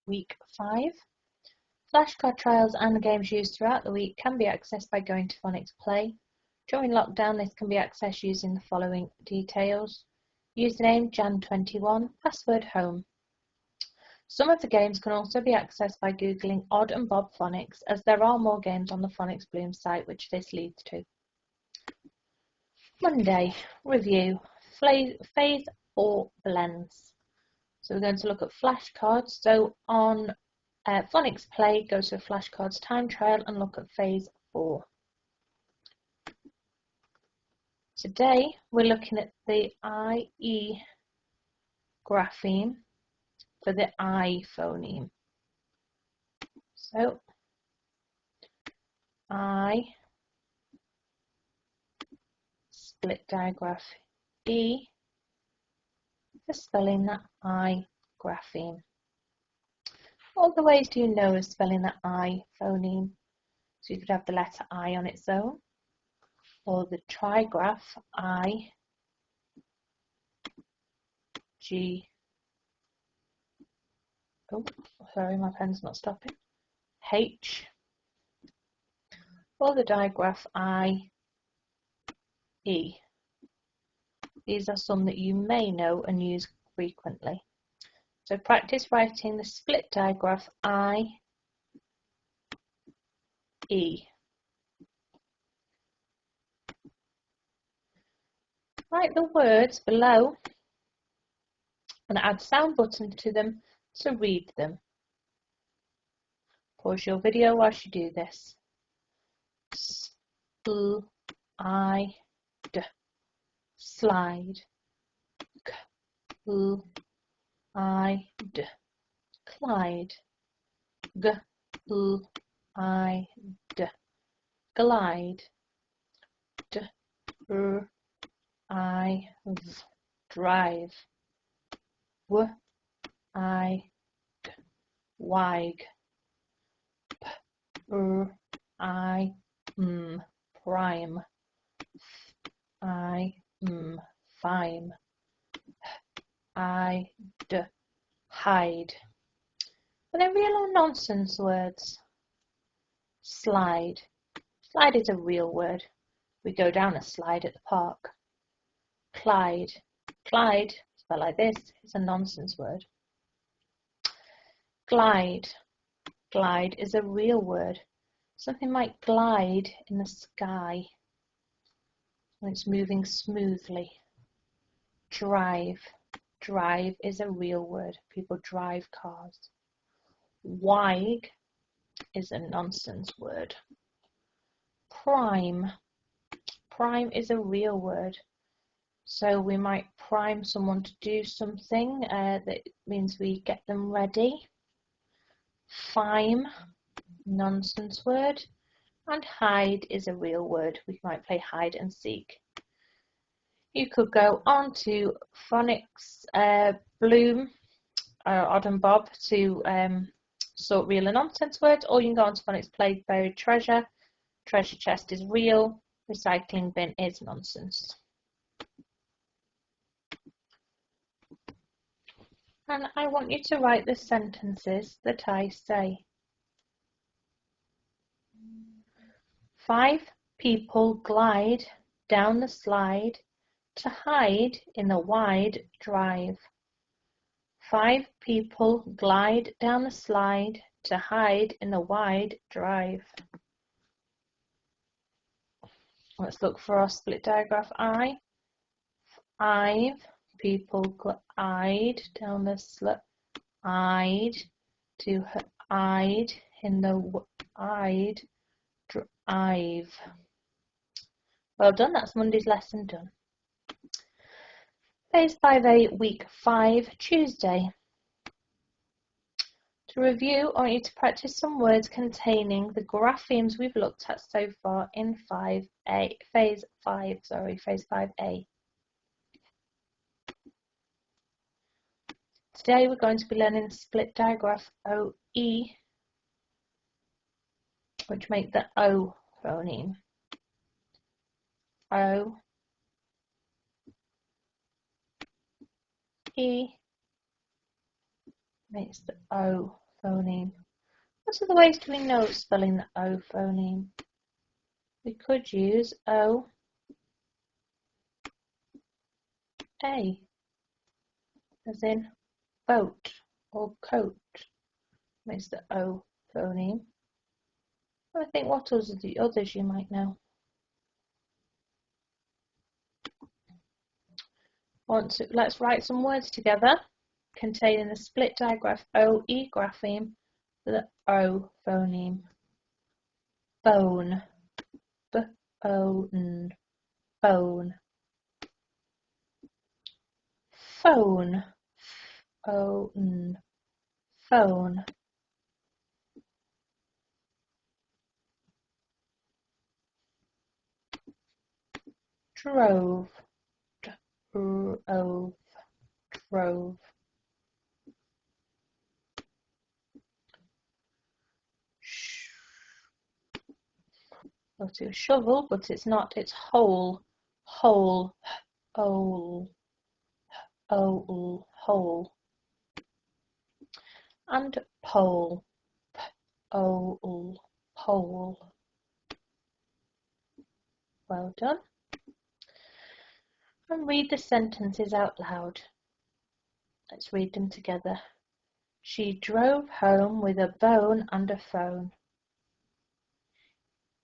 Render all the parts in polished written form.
week 5. Flashcard trials and games used throughout the week can be accessed by going to Phonics Play. During lockdown, this can be accessed using the following details. Username Jan21, password home. Some of the games can also be accessed by googling Odd and Bob Phonics, as there are more games on the Phonics Bloom site which this leads to. Monday, review, phase 4 blends. So we're going to look at flashcards. So on Phonics Play, go to flashcards time trial and look at phase 4. Today we're looking at the IE grapheme for the I phoneme. So I, split digraph E, for spelling that I grapheme. What other ways do you know of spelling that I phoneme? So you could have the letter I on its own, or the trigraph I, G, oh, sorry, my pen's not stopping, H, or the digraph I, E. These are some that you may know and use frequently. So practice writing the split digraph I, E. Write the words below and add sound buttons to them to read them. Pause your video whilst you do this. Slide, slide, glide, Clyde, glide, glide, drive, drive, wag, prime, fime, hide. Are they real or nonsense words? Slide. Slide is a real word. We go down a slide at the park. Clyde. Clyde, spelled like this, is a nonsense word. Glide. Glide is a real word. Something might glide in the sky when it's moving smoothly. Drive. Drive is a real word. People drive cars. Wag is a nonsense word. Prime. Prime is a real word. So we might prime someone to do something. That means we get them ready. Fime, nonsense word. And hide is a real word. We might play hide and seek. You could go on to Phonics Bloom, Odd and Bob to sort real and nonsense words, or you can go on to Phonics Play, buried treasure. Treasure chest is real. Recycling bin is nonsense. And I want you to write the sentences that I say. 5 people glide down the slide to hide in the wide drive. 5 people glide down the slide to hide in the wide drive. Let's look for our split digraph I. 5 people glide down the slide to hide in the wide drive. Well done, that's Monday's lesson done. Phase 5A, week 5, Tuesday. To review, I want you to practice some words containing the graphemes we've looked at so far in phase 5A. Today we're going to be learning the split digraph OE, which make the O phoneme. O, E makes the O phoneme. What are the ways do we know it's spelling the O phoneme? We could use O, A, as in boat or coat, makes the O phoneme. I think what are the others you might know? Let's write some words together containing the split digraph OE grapheme for the O phoneme. Bone, B-O-N, bone. Phone, F-O-N, phone. Drove, drove, drove. Go to shovel, but it's not, it's hole, hole, hole, hole, hole. And pole, pole, pole. Well done. And read the sentences out loud. Let's read them together. She drove home with a bone and a phone.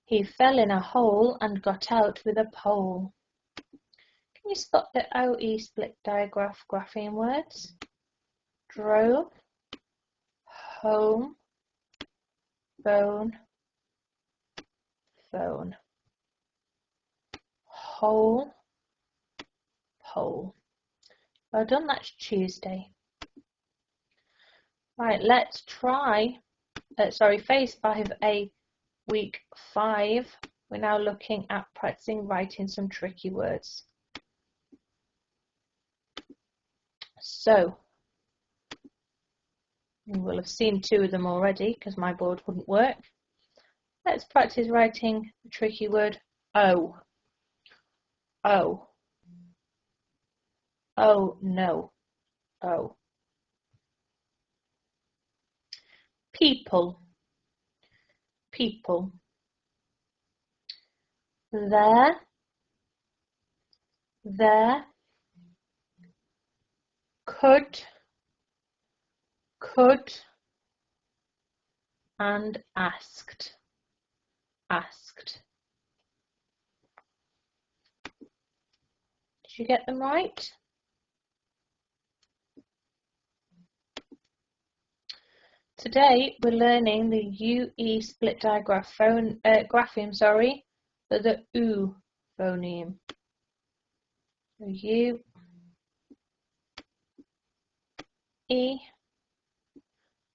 He fell in a hole and got out with a pole. Can you spot the OE split digraph grapheme words? Drove, home, bone, phone. Hole, pole. Well done, that's Tuesday. Right, let's try, phase 5A, week 5. We're now looking at practicing writing some tricky words. So, you will have seen 2 of them already because my board wouldn't work. Let's practice writing the tricky word O. O. Oh no. O. People. People. There. Could, and asked. Did you get them right? Today we're learning the UE split digraph grapheme, for the U phoneme. U, E,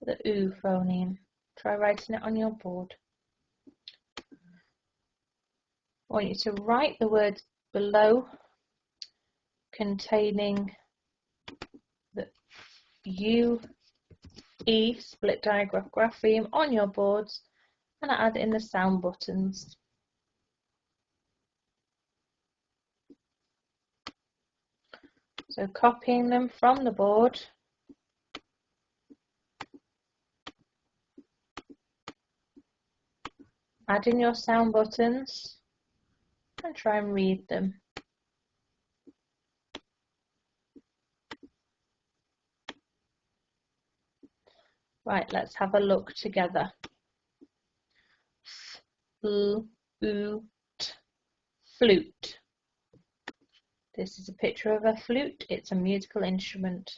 the U phoneme. Try writing it on your board. I want you to write the words below containing the UE split digraph grapheme on your boards and add in the sound buttons. So copying them from the board, add in your sound buttons and try and read them. Right, let's have a look together. Flute. This is a picture of a flute. It's a musical instrument.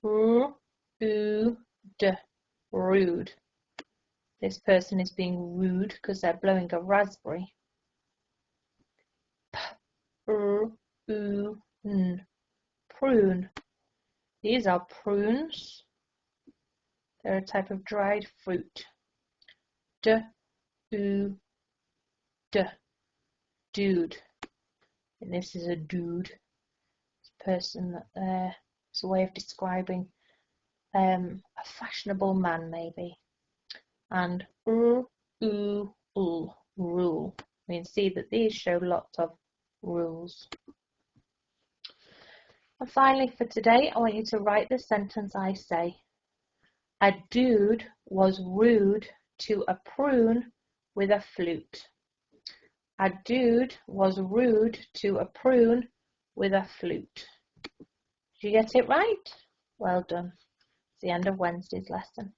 Rude. This person is being rude because they're blowing a raspberry. Prune. These are prunes. They're a type of dried fruit. Dude. And this is a dude. It's a person that it's a way of describing a fashionable man, maybe. And rule. We can see that these show lots of rules. And finally, for today, I want you to write the sentence I say. A dude was rude to a prune with a flute. A dude was rude to a prune with a flute. Did you get it right? Well done. It's the end of Wednesday's lesson.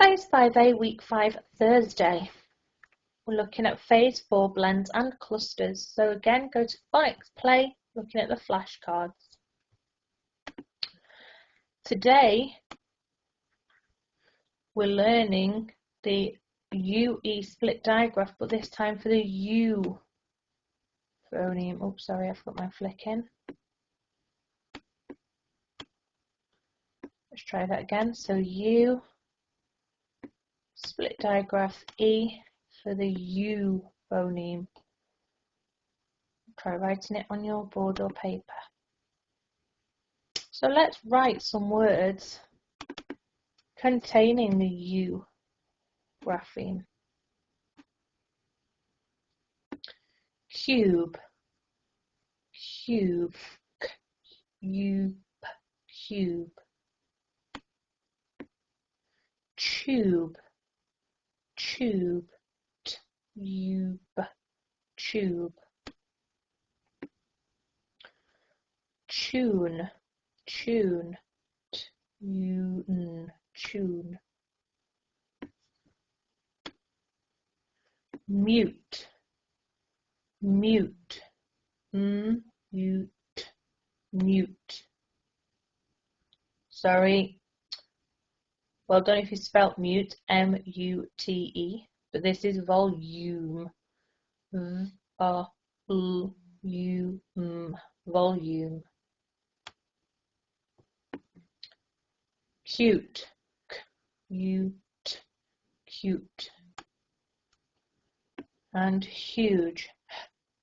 Phase 5A, Week 5, Thursday. We're looking at Phase 4 blends and clusters. So again, go to Phonics Play, looking at the flashcards. Today, we're learning the UE split digraph, but this time for the U phoneme. Oops, sorry, I've got my flick in. Let's try that again. So U, split digraph E for the U phoneme. Try writing it on your board or paper. So let's write some words containing the U grapheme. Cube, cube, cube, cube. Tube, tube, tube, tube. Tune, tune, tune, tune. Mute, mute, mute, mute. Sorry. Well done if you spelt mute, M-U-T-E, but this is volume. V-O-L-U-M, volume. Cute, cute, cute. And huge,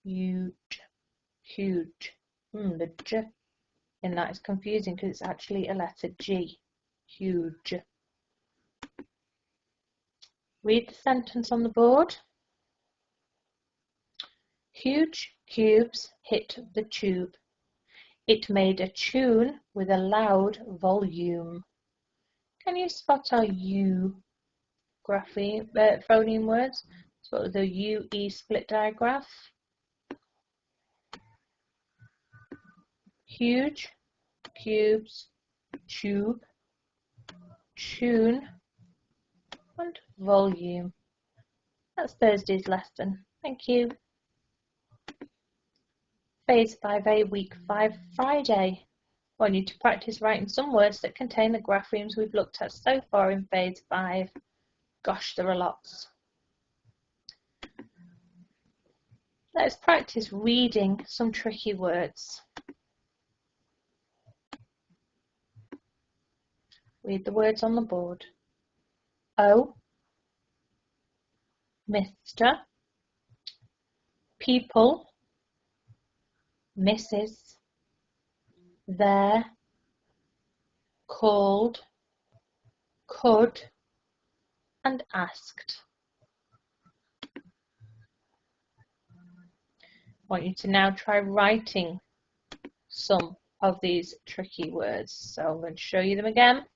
huge, huge. The J in that is confusing because it's actually a letter G. Huge. Read the sentence on the board. Huge cubes hit the tube. It made a tune with a loud volume. Can you spot our U grapheme, phoneme words? So the UE split digraph. Huge, cubes, tube, tune, and volume. That's Thursday's lesson. Thank you. Phase 5A, Week 5, Friday. I want you to practice writing some words that contain the graphemes we've looked at so far in Phase 5. Gosh, there are lots. Let's practice reading some tricky words. Read the words on the board. O, Mr, people, Mrs, there, called, could, and asked. I want you to now try writing some of these tricky words. So I'm going to show you them again.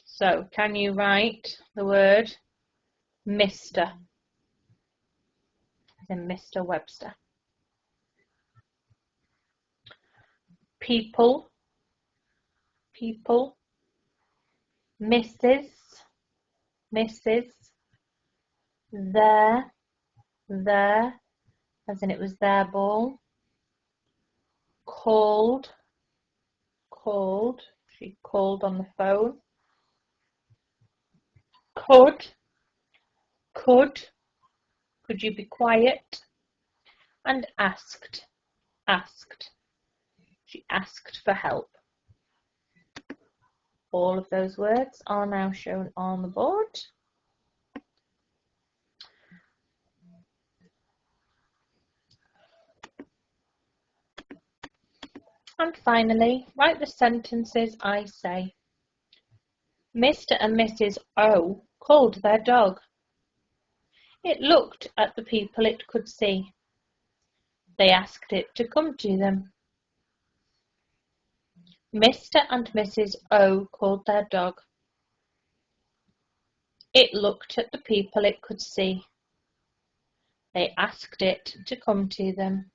So can you write the word Mr. Then Mr. Webster. People, people, Mrs, Mrs, there, as in it was their ball. Called, called, she called on the phone. Could you be quiet? And asked, she asked for help. All of those words are now shown on the board. And finally, write the sentences I say. Mr. and Mrs. O called their dog. It looked at the people it could see. They asked it to come to them. Mr. and Mrs. O called their dog. It looked at the people it could see. They asked it to come to them.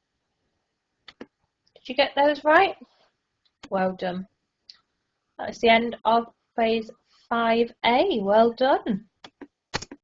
Did you get those right? Well done. That's the end of phase 5A. Well done.